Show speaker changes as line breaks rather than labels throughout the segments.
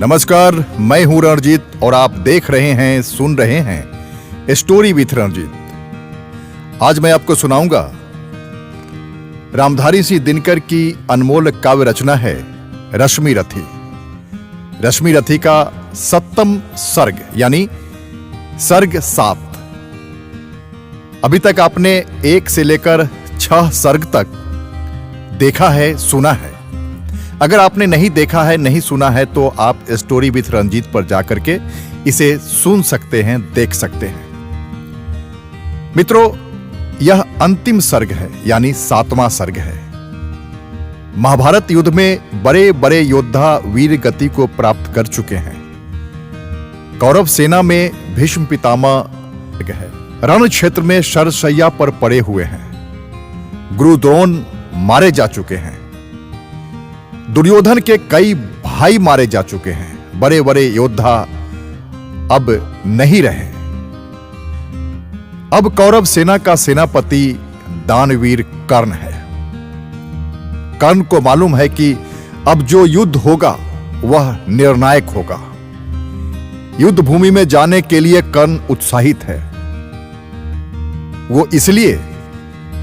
नमस्कार, मैं हूं रणजीत और आप देख रहे हैं, सुन रहे हैं स्टोरी विथ रणजीत। आज मैं आपको सुनाऊंगा रामधारी सिंह दिनकर की अनमोल काव्य रचना है रश्मि रथी। रश्मि रथी का 7वां सर्ग यानी सर्ग 7। अभी तक आपने 1 से लेकर 6 सर्ग तक देखा है, सुना है। अगर आपने नहीं देखा है, नहीं सुना है तो आप स्टोरी विथ रंजीत पर जाकर के इसे सुन सकते हैं, देख सकते हैं। मित्रों, यह अंतिम सर्ग है यानी 7वां सर्ग है। महाभारत युद्ध में बड़े बड़े योद्धा वीर गति को प्राप्त कर चुके हैं। कौरव सेना में भीष्म पितामह है, रण क्षेत्र में शरशैया पर पड़े हुए हैं। गुरु द्रोण मारे जा चुके हैं। दुर्योधन के कई भाई मारे जा चुके हैं। बड़े बड़े योद्धा अब नहीं रहे। अब कौरव सेना का सेनापति दानवीर कर्ण है। कर्ण को मालूम है कि अब जो युद्ध होगा वह निर्णायक होगा। युद्ध भूमि में जाने के लिए कर्ण उत्साहित है। वो इसलिए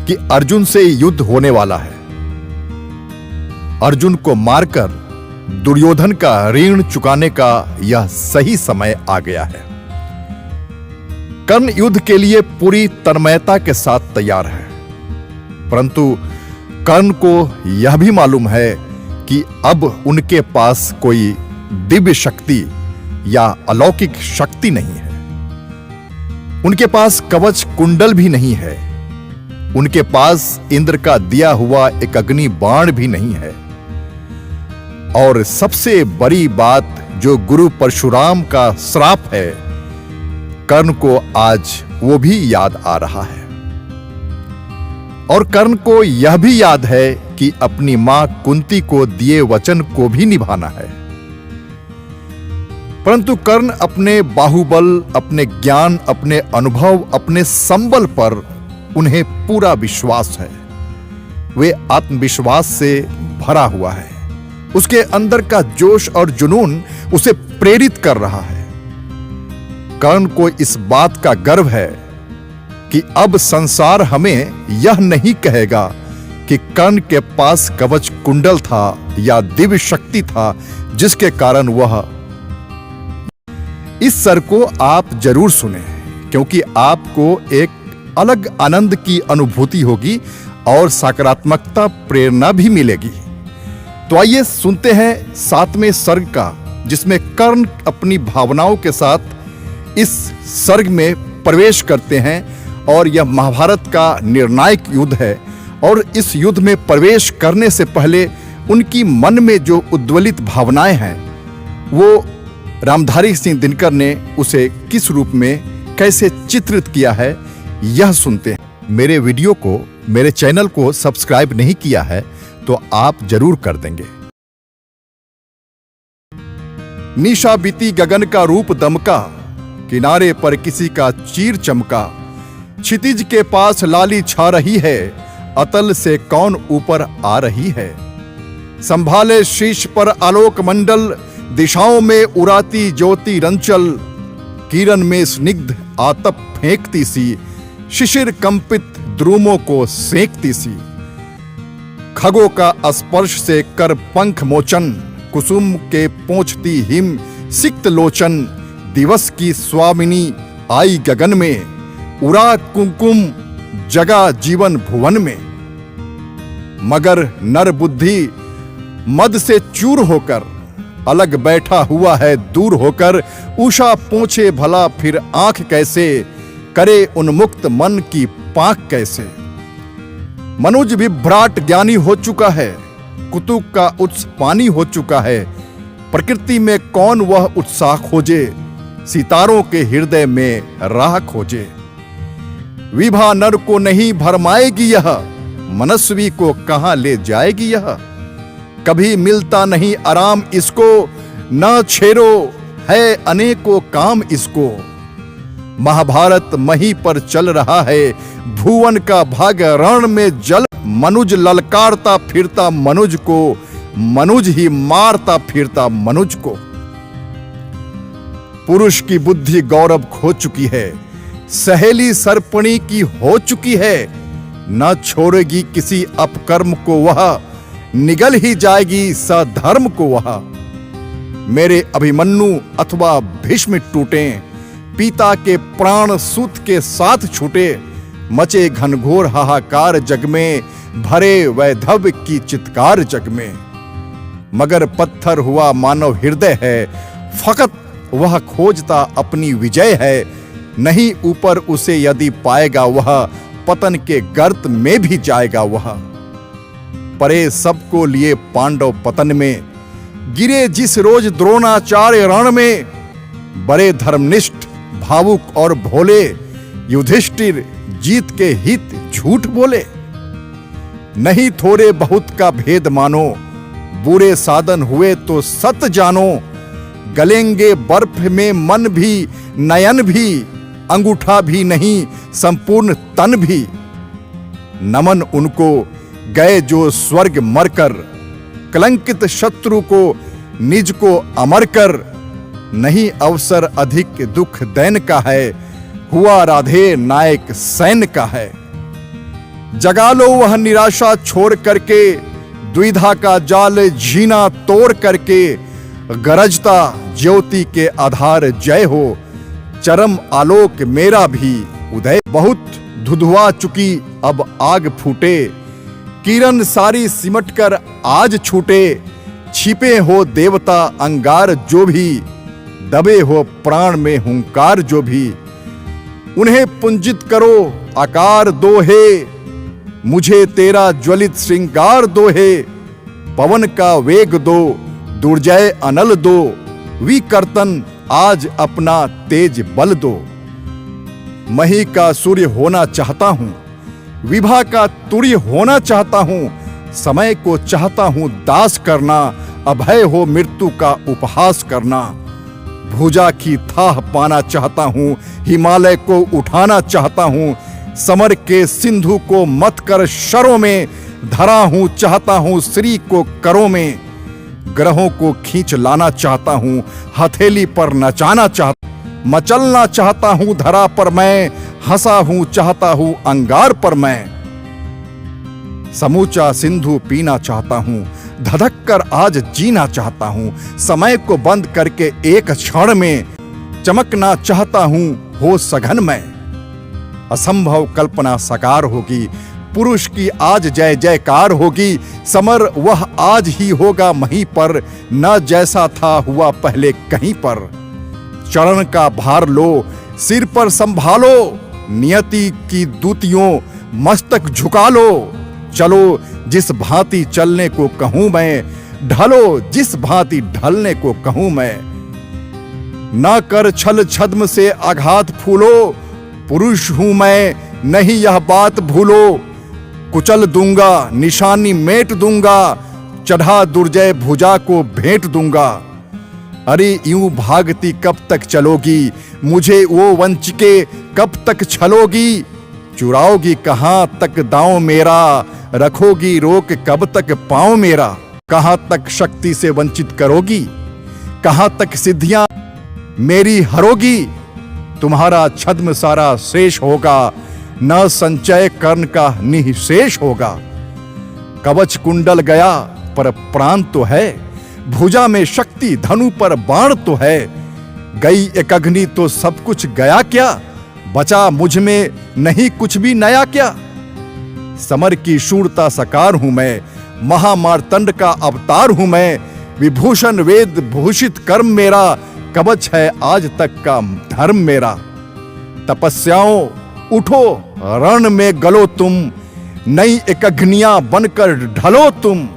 कि अर्जुन से युद्ध होने वाला है। अर्जुन को मारकर दुर्योधन का ऋण चुकाने का यह सही समय आ गया है। कर्ण युद्ध के लिए पूरी तन्मयता के साथ तैयार है, परंतु कर्ण को यह भी मालूम है कि अब उनके पास कोई दिव्य शक्ति या अलौकिक शक्ति नहीं है। उनके पास कवच कुंडल भी नहीं है। उनके पास इंद्र का दिया हुआ एक अग्नि बाण भी नहीं है। और सबसे बड़ी बात, जो गुरु परशुराम का श्राप है, कर्ण को आज वो भी याद आ रहा है। और कर्ण को यह भी याद है कि अपनी मां कुंती को दिए वचन को भी निभाना है। परंतु कर्ण अपने बाहुबल, अपने ज्ञान, अपने अनुभव, अपने संबल पर उन्हें पूरा विश्वास है। वे आत्मविश्वास से भरा हुआ है। उसके अंदर का जोश और जुनून उसे प्रेरित कर रहा है। कर्ण को इस बात का गर्व है कि अब संसार हमें यह नहीं कहेगा कि कर्ण के पास कवच कुंडल था या दिव्य शक्ति था जिसके कारण वह। इस सर को आप जरूर सुने, क्योंकि आपको एक अलग आनंद की अनुभूति होगी और सकारात्मकता, प्रेरणा भी मिलेगी। तो आइए सुनते हैं 7वें सर्ग का, जिसमें कर्ण अपनी भावनाओं के साथ इस सर्ग में प्रवेश करते हैं। और यह महाभारत का निर्णायक युद्ध है। और इस युद्ध में प्रवेश करने से पहले उनकी मन में जो उद्वेलित भावनाएं हैं, वो रामधारी सिंह दिनकर ने उसे किस रूप में कैसे चित्रित किया है, यह सुनते हैं। मेरे वीडियो को, मेरे चैनल को सब्सक्राइब नहीं किया है तो आप जरूर कर देंगे। निशा बीती गगन का रूप दमका, किनारे पर किसी का चीर चमका। क्षितिज के पास लाली छा रही है, अतल से कौन ऊपर आ रही है। संभाले शीश पर आलोक मंडल, दिशाओं में उड़ाती ज्योति रंचल। किरण में स्निग्ध आतप फेंकती सी, शिशिर कंपित द्रुमों को सेंकती सी। खगों का स्पर्श से कर पंख मोचन, कुसुम के पोंछती हिम सिक्त लोचन। दिवस की स्वामिनी आई गगन में, उड़ा कुमकुम जगा जीवन भुवन में। मगर नर बुद्धि मद से चूर होकर, अलग बैठा हुआ है दूर होकर। उषा पोंछे भला फिर आंख कैसे, करे उन्मुक्त मन की पांख कैसे। मनुज विभ्राट ज्ञानी हो चुका है, कुतुक का उत्स पानी हो चुका है। प्रकृति में कौन वह उत्साह खोजे, सितारों के हृदय में राह खोजे। विभा नर को नहीं भरमाएगी यह, मनस्वी को कहां ले जाएगी यह। कभी मिलता नहीं आराम इसको, न छेड़ो है अनेकों काम इसको। महाभारत मही पर चल रहा है, भुवन का भाग रण में जल। मनुज ललकारता फिरता मनुज को, मनुज ही मारता फिरता मनुज को। पुरुष की बुद्धि गौरव खो चुकी है, सहेली सर्पणी की हो चुकी है। न छोड़ेगी किसी अपकर्म को वह, निगल ही जाएगी सधर्म को वह। मेरे अभिमन्यु अथवा भीष्म टूटें, पिता के प्राण सूत के साथ छूटे। मचे घनघोर हाहाकार जग में, भरे वैधव की चित्कार जग में। मगर पत्थर हुआ मानव हृदय है, फकत वह खोजता अपनी विजय है। नहीं ऊपर उसे यदि पाएगा वह, पतन के गर्त में भी जाएगा वह। परे सबको लिए पांडव पतन में, गिरे जिस रोज द्रोणाचार्य रण में। बड़े धर्मनिष्ठ भावुक और भोले, युधिष्ठिर जीत के हित झूठ बोले। नहीं थोड़े बहुत का भेद मानो, बुरे साधन हुए तो सत जानो। गलेंगे बर्फ में मन भी नयन भी, अंगूठा भी नहीं संपूर्ण तन भी। नमन उनको गए जो स्वर्ग मरकर, कलंकित शत्रु को निज को अमर कर। नहीं अवसर अधिक दुख दैन का है, हुआ राधे नायक सैन्य का है। जगा लो वह निराशा छोड़ करके, द्विधा का जाल झीना तोड़ करके। गरजता ज्योति के आधार जय हो, चरम आलोक मेरा भी उदय। बहुत धुधुआ चुकी अब आग फूटे, किरण सारी सिमट कर आज छूटे। छिपे हो देवता अंगार जो भी, दबे हो प्राण में हुंकार जो भी। उन्हें पुंजित करो आकार दो हे, मुझे तेरा ज्वलित श्रृंगार दो हे। पवन का वेग दो, दुर्जय अनल दो। विकर्तन आज अपना तेज बल दो। मही का सूर्य होना चाहता हूं, विभा का तुर्य होना चाहता हूं। समय को चाहता हूं दास करना, अभय हो मृत्यु का उपहास करना। भुजा की थाह पाना चाहता हूं, हिमालय को उठाना चाहता हूं। समर के सिंधु को मत कर शरों में, धरा हूं चाहता हूं श्री को करों में। ग्रहों को खींच लाना चाहता हूं, हथेली पर नचाना चाहता, मचलना चाहता हूं धरा पर मैं। हंसा हूं चाहता हूं अंगार पर मैं। समूचा सिंधु पीना चाहता हूं, धधक कर आज जीना चाहता हूं। समय को बंद करके एक क्षण में, चमकना चाहता हूं हो सघन में। असंभव कल्पना साकार होगी, पुरुष की आज जय जयकार होगी। समर वह आज ही होगा महीं पर, न जैसा था हुआ पहले कहीं पर। चरण का भार लो, सिर पर संभालो, नियति की दूतियों मस्तक झुका लो। चलो जिस भांति चलने को कहूं मैं, ढलो जिस भांति ढलने को कहूं मैं। ना कर छल छद्म से आघात फूलो, पुरुष हूं मैं नहीं यह बात भूलो। कुचल दूंगा निशानी मेट दूंगा, चढ़ा दुर्जय भुजा को भेंट दूंगा। अरे यूं भागती कब तक चलोगी, मुझे वो वंचिके कब तक छलोगी। चुराओगी कहां तक दांव मेरा, रखोगी रोक कब तक पांव मेरा। कहां तक शक्ति से वंचित करोगी, कहां तक सिद्धियां मेरी हरोगी। तुम्हारा छद्म सारा शेष होगा, न संचय कर्ण का निःशेष होगा। कवच कुंडल गया पर प्राण तो है, भुजा में शक्ति धनु पर बाण तो है। गई एक अग्नि तो सब कुछ गया क्या, बचा मुझ में नहीं कुछ भी नया क्या। समर की शूरता साकार हूं मैं, महामार्तंड का अवतार हूं मैं। विभूषण वेद भूषित कर्म मेरा, कवच है आज तक का धर्म मेरा। तपस्याओं उठो रण में गलो तुम, नई एक अग्नियां बनकर ढलो तुम।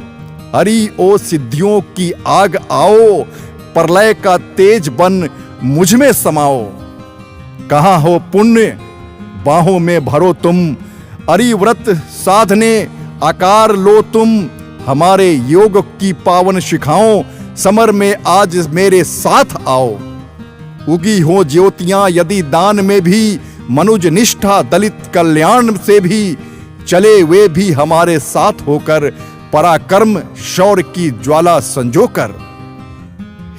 हरि ओ सिद्धियों की आग आओ, प्रलय का तेज बन मुझ में समाओ। कहाँ हो पुण्य बाहों में भरो तुम, अरि व्रत साधने आकार लो तुम। हमारे योग की पावन शिखाओं, समर में आज मेरे साथ आओ। उगी हो ज्योतियां यदि दान में भी, मनुज निष्ठा दलित कल्याण से भी। चले वे भी हमारे साथ होकर, पराक्रम शौर्य की ज्वाला संजोकर।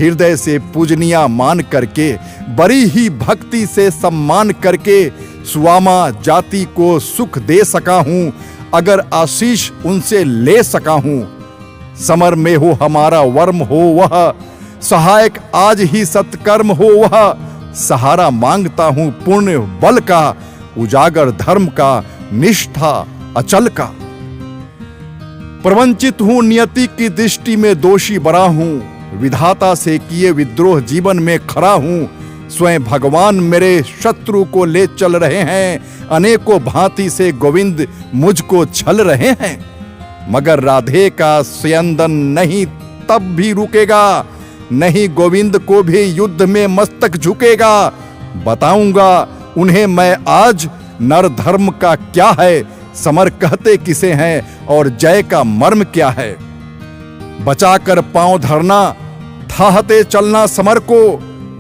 हृदय से पूजनिया मान करके, बड़ी ही भक्ति से सम्मान करके सुआमा जाति को सुख दे सका हूं, अगर आशीष उनसे ले सका हूं। समर में हो हमारा वर्म हो वह, सहायक आज ही सत्कर्म हो वह। सहारा मांगता हूं पुण्य बल का, उजागर धर्म का, निष्ठा अचल का। प्रवंचित हूं नियति की दृष्टि में दोषी बरा हूं, विधाता से किए विद्रोह जीवन में खरा हूं। स्वयं भगवान मेरे शत्रु को ले चल रहे हैं, अनेकों भांति से गोविंद मुझको छल रहे हैं। मगर राधे का स्यंदन नहीं तब भी रुकेगा, नहीं गोविंद को भी युद्ध में मस्तक झुकेगा। बताऊंगा उन्हें मैं आज नर धर्म का क्या है, समर कहते किसे हैं और जय का मर्म क्या है। बचाकर पांव धरना, थाहते चलना समर को,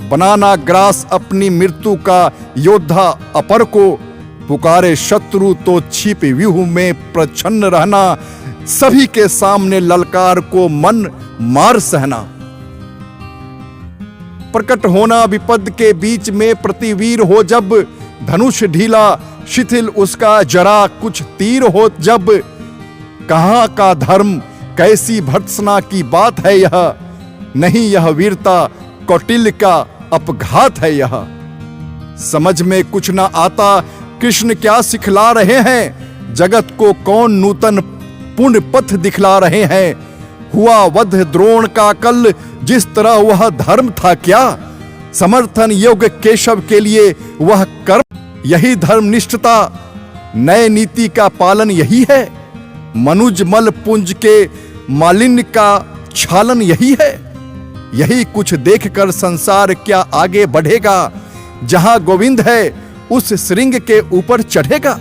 बनाना ग्रास अपनी मृत्यु का योद्धा अपर को। पुकारे शत्रु तो छिप व्यूह में प्रच्छन्न रहना, सभी के सामने ललकार को मन मार सहना। प्रकट होना विपद के बीच में प्रतिवीर हो जब, धनुष ढीला शिथिल उसका जरा कुछ तीर हो जब। कहां का धर्म कैसी भर्त्सना की बात है यह, नहीं यह वीरता कौटिल्य का अपघात है यह। समझ में कुछ ना आता कृष्ण क्या सिखला रहे हैं, जगत को कौन नूतन पुण्य पथ दिखला रहे हैं। हुआ वध द्रोण का कल, जिस तरह वह धर्म था क्या, समर्थन योग्य केशव के लिए वह कर्म, यही धर्मनिष्ठता, नए नीति का पालन यही है। मनुज मल पुंज के मालिन्य का छालन यही है। यही कुछ देखकर संसार क्या आगे बढ़ेगा, जहां गोविंद है उस श्रृंग के ऊपर चढ़ेगा।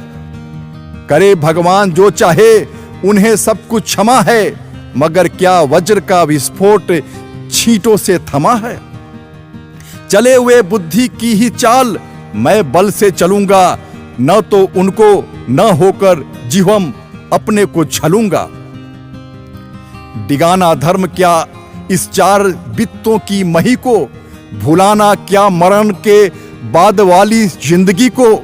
करे भगवान जो चाहे उन्हें सब कुछ क्षमा है, मगर क्या वज्र का विस्फोट छींटों से थमा है। चले हुए बुद्धि की ही चाल मैं बल से चलूंगा, न तो उनको न होकर जिह्वम अपने को छलूंगा। डिगाना धर्म क्या इस चार बित्तों की मही को, भुलाना क्या मरण के बाद वाली जिंदगी को।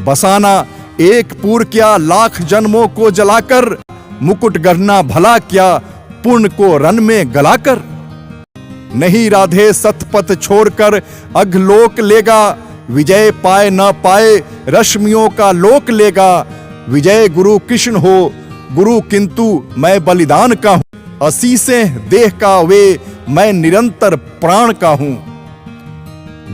बसाना एक पूर क्या लाख जन्मों को जलाकर, मुकुट गढ़ना भला क्या पुण्य को रन में गलाकर। नहीं राधे सतपथ छोड़कर अघलोक लेगा, विजय पाए न पाए रश्मियों का लोक लेगा। विजय गुरु कृष्ण हो गुरु किंतु मैं बलिदान का हूं, असीसें देह का वे मैं निरंतर प्राण का हूं।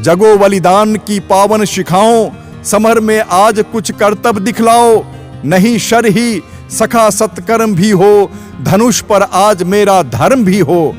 जगो बलिदान की पावन शिखाओं, समर में आज कुछ कर्तव्य दिखलाओ। नहीं शर ही सखा सत्कर्म भी हो, धनुष पर आज मेरा धर्म भी हो।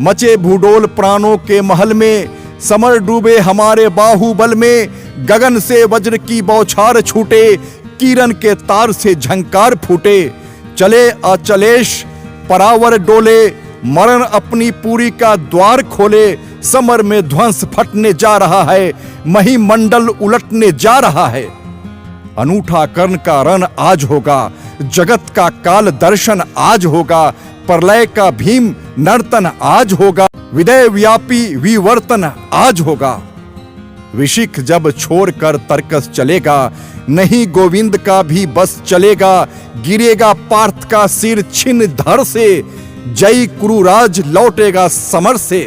मचे भूडोल प्राणों के महल में, समर डूबे हमारे बाहुबल में। गगन से वज्र की बौछार छूटे, किरण के तार से झंकार फूटे। चले अचलेश परावर डोले, मरण अपनी पूरी का द्वार खोले। समर में ध्वंस फटने जा रहा है, महिमंडल उलटने जा रहा है। अनूठा कर्ण का रण आज होगा, जगत का काल दर्शन आज होगा। प्रलय का भीम नर्तन आज होगा, विदय व्यापी विवर्तन आज होगा। विशिख जब छोड़कर तर्कस चलेगा, नहीं गोविंद का भी बस चलेगा। गिरेगा पार्थ का सिर छिन धड़ से, जय कुरुराज लौटेगा समर से।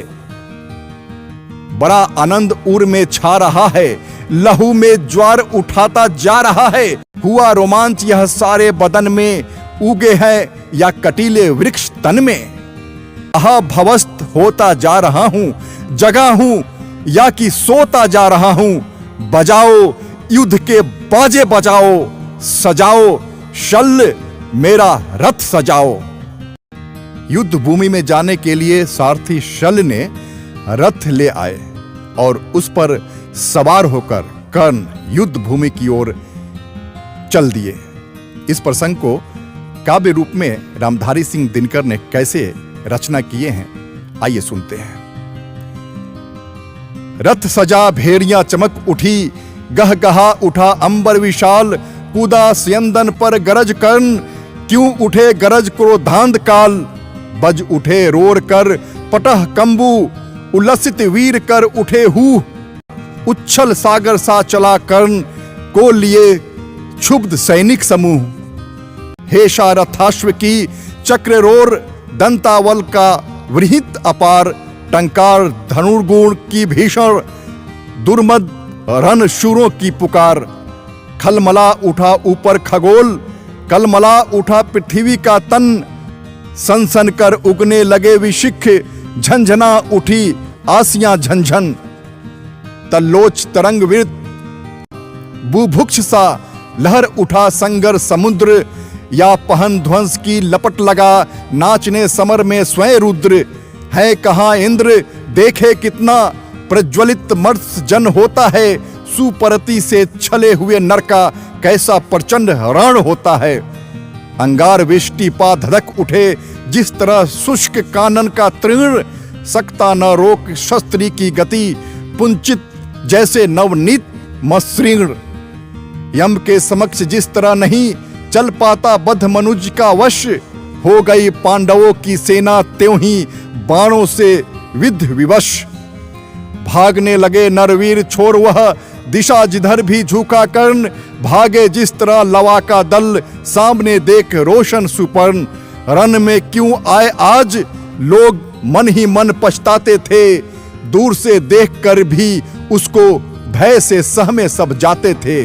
बड़ा आनंद उर में छा रहा है, लहू में ज्वार उठाता जा रहा है। हुआ रोमांच यह सारे बदन में, उगे हैं या कटीले वृक्ष तन में। आहा भवस्त होता जा रहा हूं, जगा हूं या कि सोता जा रहा हूं। बजाओ युद्ध के बाजे बजाओ, सजाओ शल्य मेरा रथ सजाओ। युद्ध भूमि में जाने के लिए सारथी शल्य ने रथ ले आए और उस पर सवार होकर कर्ण युद्ध भूमि की ओर चल दिए। इस प्रसंग को काव्य रूप में रामधारी सिंह दिनकर ने कैसे रचना किए हैं, आइए सुनते हैं। रथ सजा भेड़ियां चमक उठी, गहगहा उठा अंबर विशाल। कूदा स्यंदन पर गरज कर्ण, क्यों उठे गरज क्रोधांध काल। बज उठे रोर कर पटह कंबू, उल्लसित वीर कर उठे हूँ, उच्छल सागर सा चला कर्ण को लिए क्षुब्ध सैनिक समूह। हे शारथाश्व की चक्ररोर दंतावल का वृहित अपार, टंकार धनुर्गुण की भीषण दुर्मद रण शूरों की पुकार। खलमला उठा ऊपर खगोल, कलमला उठा पृथ्वी का तन, सनसन कर उगने लगे विशिख, झंझना उठी आसियां झंझन। तल्लोच तरंग विरत बुभुक्ष सा लहर उठा संगर समुद्र, या पहन ध्वंस की लपट लगा नाचने समर में स्वयं रुद्र। है कहाँ इंद्र देखे कितना प्रज्वलित मर्त्य जन होता है, सुपरति से छले हुए नर का कैसा प्रचंड रण होता है। अंगार विष्टि पा धधक उठे जिस तरह शुष्क कानन का तृण, सकता न रोक शस्त्री की गति पुंचित जैसे नवनीत मसृण। यम के समक्ष जिस तरह नहीं चल पाता बद्ध मनुज का वश, हो गई पांडवों की सेना त्यों ही बाणों से विद्ध विवश। भागने लगे नरवीर छोड़ वह दिशा जिधर भी झुका कर्ण, भागे जिस तरह लवा का दल सामने देख रोशन सुपर्ण। रण में क्यों आए आज लोग मन ही मन पछताते थे, दूर से देखकर भी उसको भय से सहमे सब जाते थे।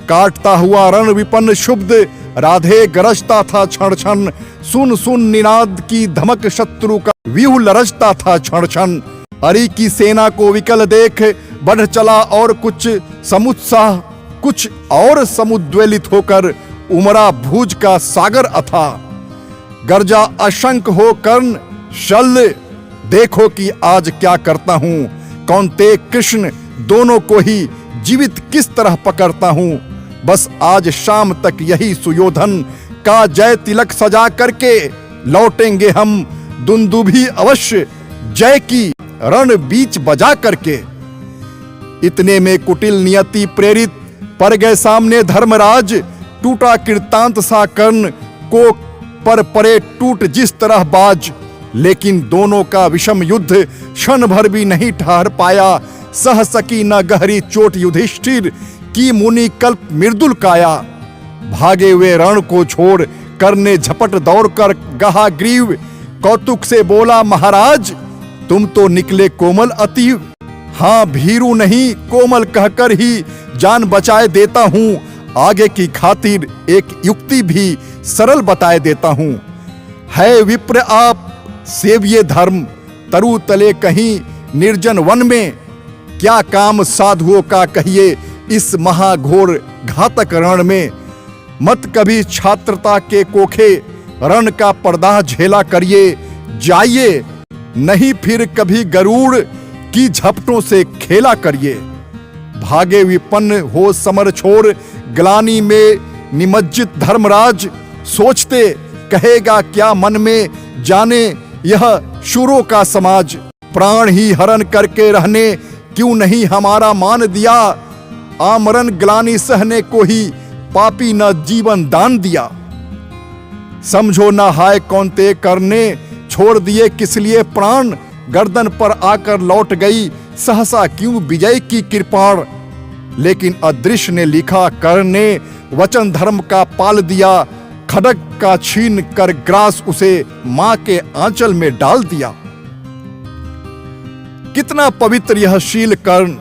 काटता हुआ रण विपन्न शुब्ध राधे गरजता था क्षण क्षण, सुन सुन निनाद की धमक शत्रु का व्यूह लरजता था क्षण क्षण। अरि की सेना को विकल देख बढ़ चला और कुछ समुत्साह, कुछ और समुद्वेलित होकर उमरा भूज का सागर अथा। गर्जा अशंक हो कर्ण शल्य, देखो कि आज क्या करता हूँ, कौन्तेय कृष्ण दोनों को ही जीवित किस तरह पकड़ता हूँ। बस आज शाम तक यही सुयोधन का जय तिलक सजा करके लौटेंगे हम दुंदुभी अवश्य जय की रण बीच बजा करके। इतने में कुटिल नियति प्रेरित पर गए सामने धर्मराज, टूटा कृतांत सा कर्ण को पर परे टूट जिस तरह बाज। लेकिन दोनों का विषम युद्ध क्षण भर भी नहीं ठहर पाया, सह सकी न गहरी चोट युधिष्ठिर की मुनि कल्प मृदुल काया। भागे हुए रण को छोड़ करने झपट दौड़ कर गहा ग्रीव, कौतुक से बोला महाराज तुम तो निकले कोमल अति। हाँ भीरू नहीं कोमल कहकर ही जान बचाए देता हूँ, आगे की खातिर एक युक्ति भी सरल बताए देता हूँ। है विप्र आप सेव्य धर्म, तरु तले कहीं निर्जन वन में, क्या काम साधुओं का कहिए इस महाघोर घातक रण में। मत कभी छात्रता के कोखे रण का पर्दा झेला करिए, जाइए नहीं फिर कभी गरुड़ की झपटों से खेला करिए। भागे विपन्न हो समर छोड़ ग्लानी में निमज्जित धर्मराज, सोचते कहेगा क्या मन में जाने यह शूरों का समाज। प्राण ही हरण करके रहने क्यों नहीं हमारा मान दिया, आमरण ग्लानि सहने को ही पापी न जीवन दान दिया। समझो न हाय कौन्तेय करने छोड़ दिए किस लिए प्राण, गर्दन पर आकर लौट गई सहसा क्यों विजय की कृपाण। लेकिन अदृश्य ने लिखा कर्ण ने वचन धर्म का पाल दिया, खड्ग का छीन कर ग्रास उसे मां के आंचल में डाल दिया। कितना पवित्र यह शील कर्ण,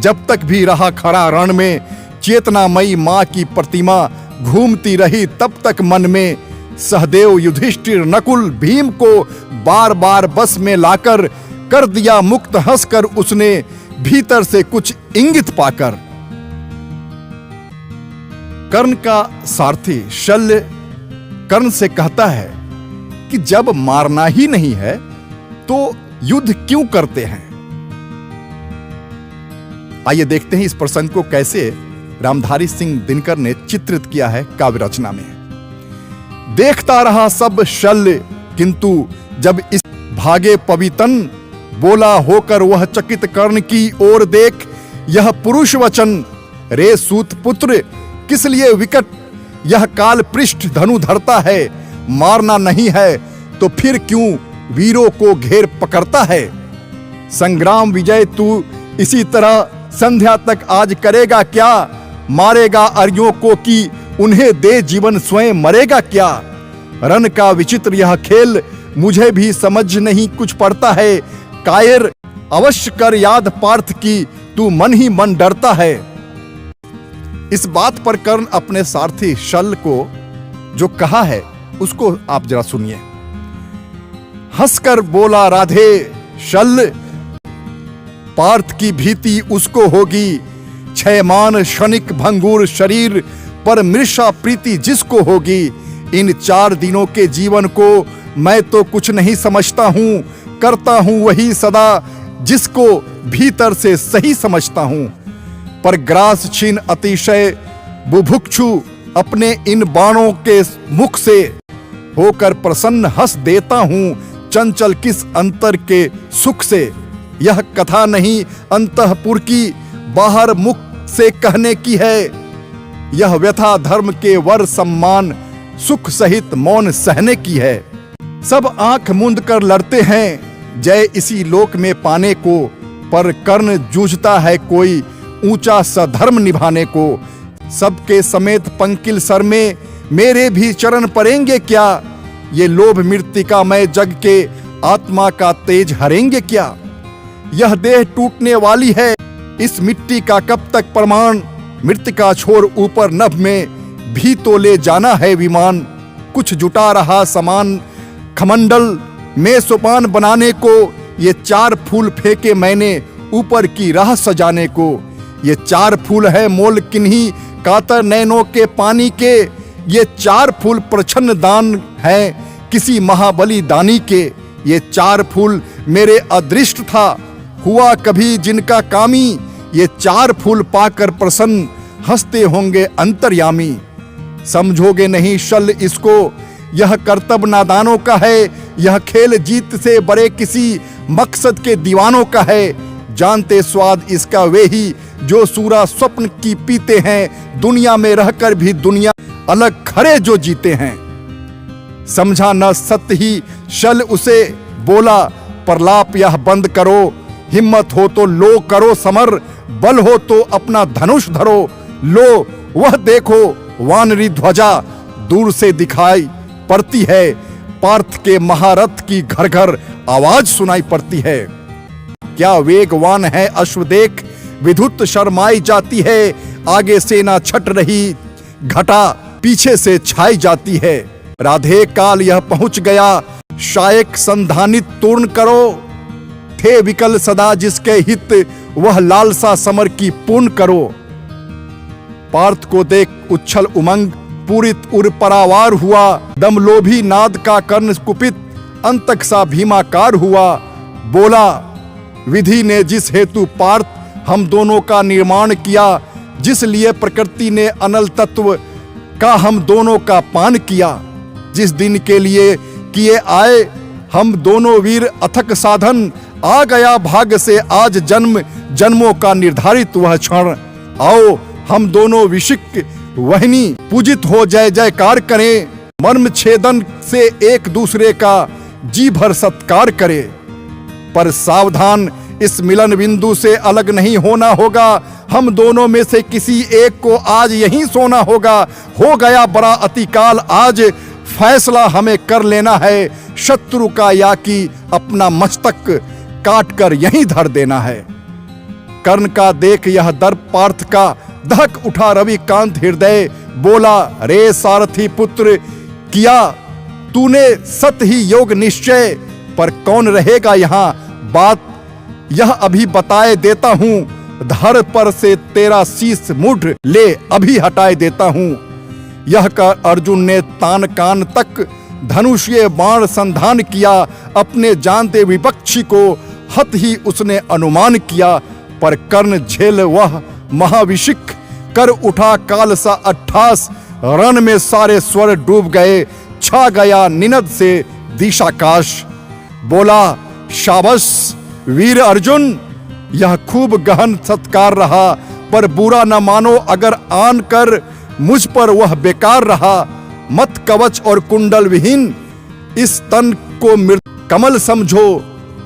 जब तक भी रहा खड़ा रण में, चेतनामयी मां की प्रतिमा घूमती रही तब तक मन में। सहदेव युधिष्ठिर नकुल भीम को बार बार बस में लाकर कर दिया मुक्त, हंसकर उसने भीतर से कुछ इंगित पाकर। कर्ण का सारथी शल्य कर्ण से कहता है कि जब मारना ही नहीं है तो युद्ध क्यों करते हैं। आइए देखते हैं इस प्रसंग को कैसे रामधारी सिंह दिनकर ने चित्रित किया है काव्य रचना में। देखता रहा सब शल्य किंतु जब इस भागे पवितन, बोला होकर वह चकित कर्ण की ओर देख यह पुरुष वचन। रे सूत पुत्र किस लिए विकट यह काल पृष्ठ धनु धरता है, मारना नहीं है तो फिर क्यों वीरों को घेर पकड़ता है। संग्राम विजय तू इसी तरह संध्या तक आज करेगा क्या? मारेगा अर्यों को कि उन्हें दे जीवन, स्वयं मरेगा क्या? रन का विचित्र यह खेल मुझे भी समझ नहीं कुछ पड़ता है। कायर अवश्य कर याद पार्थ की, तू मन ही मन डरता है। इस बात पर कर्ण अपने सारथी शल्य को जो कहा है उसको आप जरा सुनिए। हंसकर बोला राधे शल्य, पार्थ की भीति उसको होगी, क्षयमान क्षणिक भंगुर शरीर पर मृषा प्रीति जिसको होगी। इन 4 दिनों के जीवन को मैं तो कुछ नहीं समझता हूं, करता हूं वही सदा जिसको भीतर से सही समझता हूं। पर ग्रास छीन अतिशय बुभुक्षु अपने इन बाणों के मुख से, होकर प्रसन्न हंस देता हूं चंचल किस अंतर के सुख से। यह कथा नहीं अंतःपुर की, बाहर मुख से कहने की है। यह व्यथा धर्म के वर सम्मान, सुख सहित मौन सहने की है। सब आंख मूंद कर लड़ते हैं जय इसी लोक में पाने को, पर कर्ण जूझता है कोई ऊंचा सधर्म निभाने को। सबके समेत पंकिल सर में मेरे भी चरण पड़ेंगे क्या? ये लोभ मृतिका मैं जग के आत्मा का तेज हरेंगे क्या? यह देह टूटने वाली है, इस मिट्टी का कब तक प्रमाण? मृतिका छोर ऊपर नभ में भी तो ले जाना है विमान। कुछ जुटा रहा समान खमंडल में सोपान बनाने को, ये 4 फूल फेंके मैंने ऊपर की राह सजाने को। ये 4 फूल है मोल किन्हीं कातर नैनों के पानी के, ये 4 फूल प्रछन्न दान है किसी महाबली दानी के। ये 4 फूल मेरे अदृष्ट था, हुआ कभी जिनका कामी। ये 4 फूल पाकर प्रसन्न हंसते होंगे अंतर्यामी। समझोगे नहीं शल्य इसको, यह कर्तव्य नादानों का है। यह खेल जीत से बड़े किसी मकसद के दीवानों का है। जानते स्वाद इसका वे ही जो सूरा स्वप्न की पीते हैं, दुनिया में रहकर भी दुनिया अलग खरे जो जीते हैं। समझा न सत्य ही शल्य उसे, बोला प्रलाप यह बंद करो। हिम्मत हो तो लो करो समर, बल हो तो अपना धनुष धरो। लो वह देखो वानरी ध्वजा दूर से दिखाई पड़ती है, पार्थ के महारथ की घर घर आवाज सुनाई पड़ती है। क्या वेगवान है अश्व देख, विद्युत शर्माई जाती है। आगे सेना छट रही, घटा पीछे से छाई जाती है। राधे काल यह पहुंच गया, शायक संधानित तूर्ण करो। थे विकल सदा जिसके हित, वह लालसा समर की पूर्ण करो। पार्थ को देख उच्छल उमंग पूरित उर परावार हुआ। दम लोभी नाद का कर्ण कुपित, अंतक सा भीमाकार हुआ। बोला विधि ने जिस हेतु पार्थ हम दोनों का निर्माण किया, जिस लिए प्रकृति ने अनल तत्व का हम दोनों का पान किया। जिस दिन के लिए किए आए हम दोनों वीर अथक साधन, आ गया भाग्य से आज जन्म जन्मों का निर्धारित वह क्षण। आओ हम दोनों विशिक वहनी पूजित हो जय जयकार करें। मर्म छेदन से एक दूसरे का जी भर सत्कार करें। पर सावधान इस मिलन बिंदु से अलग नहीं होना होगा। हम दोनों में से किसी एक को आज यहीं सोना होगा। हो गया बड़ा अतिकाल आज, फैसला हमें कर लेना है। शत्रु का या कि अपना मस्तक काट कर यहीं धर देना है। कर्ण का देख यह दर्प पार्थ का, दहक उठा रविकांत हृदय। बोला रे सारथी पुत्र, किया तूने सत ही योग निश्चय। पर कौन रहेगा यहाँ, बात यह अभी बताए देता हूँ। धर पर से तेरा शीश मुठ ले अभी हटाए देता हूँ। यह कर अर्जुन ने तान कान तक धनुष्य बाण संधान किया। अपने जानते विपक्षी को हत ही उसने अनुमान किया। पर कर्ण झेल वह महाविशिक, कर उठा काल सा अट्ठास। रण में सारे स्वर डूब गए, छा गया निनद से दिशाकाश। बोला शाबाश वीर अर्जुन, यह खूब गहन सत्कार रहा। पर बुरा न मानो अगर आन कर मुझ पर वह बेकार रहा। मत कवच और कुंडल विहीन इस तन को मृत कमल समझो।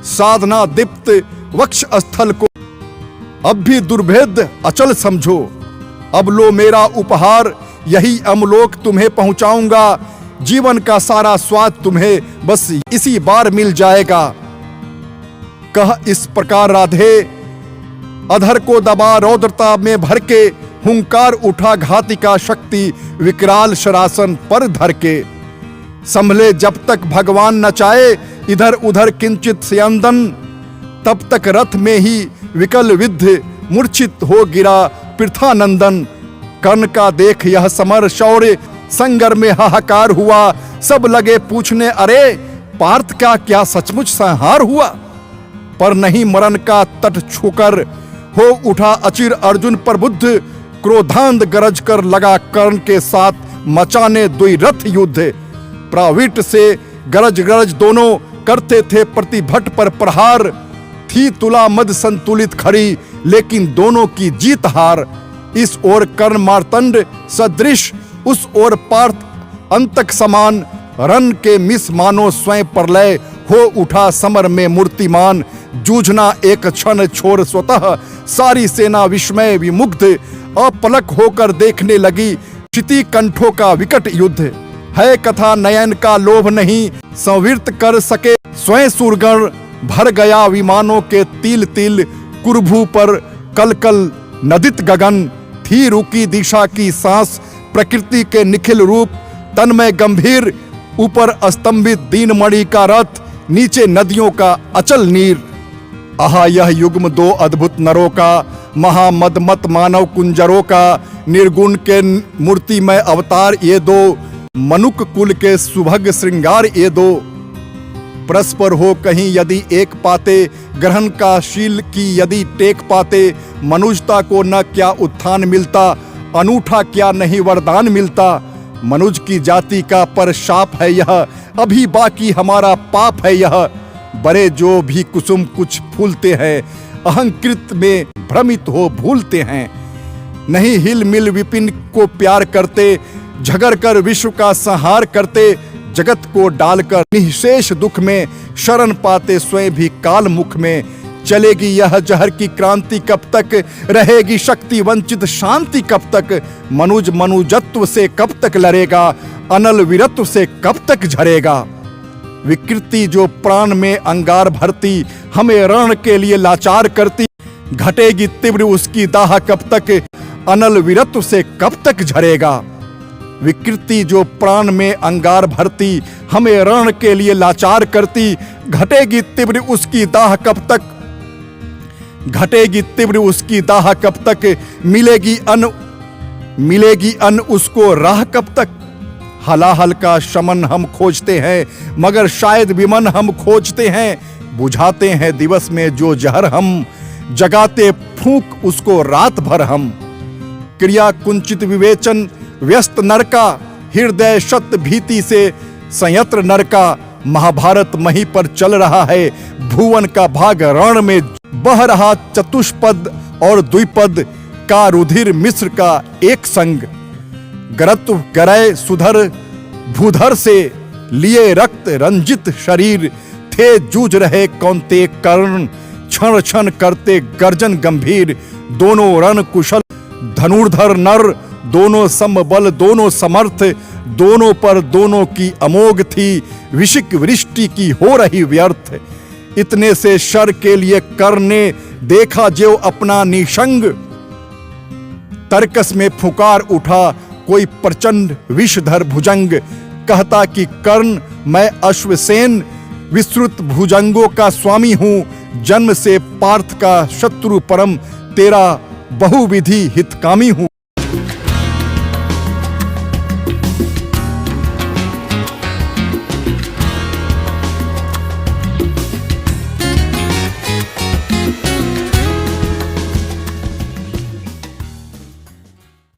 साधना दीप्त वक्ष स्थल को अब भी दुर्भेद्य अचल समझो। अब लो मेरा उपहार, यही अमलोक तुम्हें पहुंचाऊंगा। जीवन का सारा स्वाद तुम्हें बस इसी बार मिल जाएगा। कह इस प्रकार राधे, अधर को दबा रौद्रता में भर के, हुंकार उठा घातिका शक्ति विकराल शरासन पर धर के। संभले जब तक भगवान न चाहे इधर उधर किंचित स्यंदन, तब तक रथ में ही विकल विद्ध मूर्छित हो गिरा पृथानंदन। कर्ण का देख यह समर शौर्य, संगर में हाहाकार हुआ। सब लगे पूछने, अरे पार्थ का क्या सचमुच संहार हुआ? पर नहीं मरण का तट छूकर हो उठा अचिर अर्जुन पर बुद्ध। क्रोधांध गरज कर लगा कर्ण के साथ मचाने द्विरथ युद्ध। प्राविट से गरज गरज दोनों करते थे प्रतिभट पर प्रहार। थी तुला मद संतुलित खड़ी, लेकिन दोनों की जीत हार। इस ओर कर्ण मार्तंड सदृश, उस ओर पार्थ अंतक समान। रन के मिस मानो स्वयं प्रलय, हो उठा समर में मूर्तिमान। जूझना एक क्षण छोड़ स्वतः, सारी सेना विस्मय विमुग्ध। अपलक होकर देखने लगी, क्षिति कंठों का विकट युद्ध। है कथा नयन का लोभ नहीं, संविर्त कर सके स्वयं सूरगण। भर गया विमानों के तिल तिल, कुरभू पर कल कल नदित गगन। थी रुकी दिशा की सांस, प्रकृति के निखिल रूप तन्मय गंभीर। ऊपर अस्तंभित दीन मणि का रथ, नीचे नदियों का अचल नीर। आहा यह युग्म दो अद्भुत नरों का, महामदमत मानव कुंजरों का। निर्गुण के मूर्तिमय अवतार ये दो, मनुक कुल के सुभग श्रृंगार ये दो। परस्पर हो कहीं यदि एक पाते, ग्रहण का शील की यदि टेक पाते। मनुजता को न क्या उत्थान मिलता, अनूठा क्या नहीं वरदान मिलता। मनुज की जाति का पर शाप है यह, अभी बाकी हमारा पाप है यह। बड़े जो भी कुसुम कुछ फूलते हैं, अहंकृत में भ्रमित हो भूलते हैं। नहीं हिल मिल विपिन को प्यार करते, झगड़ कर विश्व का संहार करते। जगत को डालकर निःशेष दुख में, शरण पाते स्वयं भी काल मुख में। चलेगी यह जहर की क्रांति कब तक, रहेगी शक्ति वंचित शांति कब तक। मनुज मनुजत्व से कब तक लड़ेगा, अनल वीरत्व से कब तक झरेगा। विकृति जो प्राण में अंगार भरती, हमें रण के लिए लाचार करती। घटेगी तीव्र उसकी दाह कब तक, अनल वीरत्व से कब तक झरेगा। विकृति जो प्राण में अंगार भरती, हमें रण के लिए लाचार करती। घटेगी तीव्र उसकी दाह कब तक, घटेगी तीव्र उसकी दाह कब तक। मिलेगी अन्न उसको राह कब तक। हलाहल का शमन हम खोजते हैं, मगर शायद विमन हम खोजते हैं। बुझाते हैं दिवस में जो जहर हम, जगाते फूंक उसको रात भर हम। क्रिया कुंचित विवेचन व्यस्त नर का, हृदय शत भीति से संयत्र नर का। महाभारत मही पर चल रहा है, भुवन का भाग रण में बह रहा। चतुष्पद और द्विपद का रुधिर मिस्र का एक संग। गरत्व गरय सुधर भूधर से, लिए रक्त रंजित शरीर। थे जूझ रहे कौन्ते कर्ण, क्षण क्षण करते गर्जन गंभीर। दोनों रण कुशल धनुर्धर नर, दोनों समबल दोनों समर्थ। दोनों पर दोनों की अमोघ थी, विशिक वृष्टि की हो रही व्यर्थ। इतने से शर के लिए कर्ण ने देखा जो अपना निशंग। तर्कस में फुकार उठा कोई प्रचंड विषधर भुजंग। कहता कि कर्ण मैं अश्वसेन, विस्तृत भुजंगों का स्वामी हूं। जन्म से पार्थ का शत्रु परम, तेरा बहुविधि हितकामी हूं।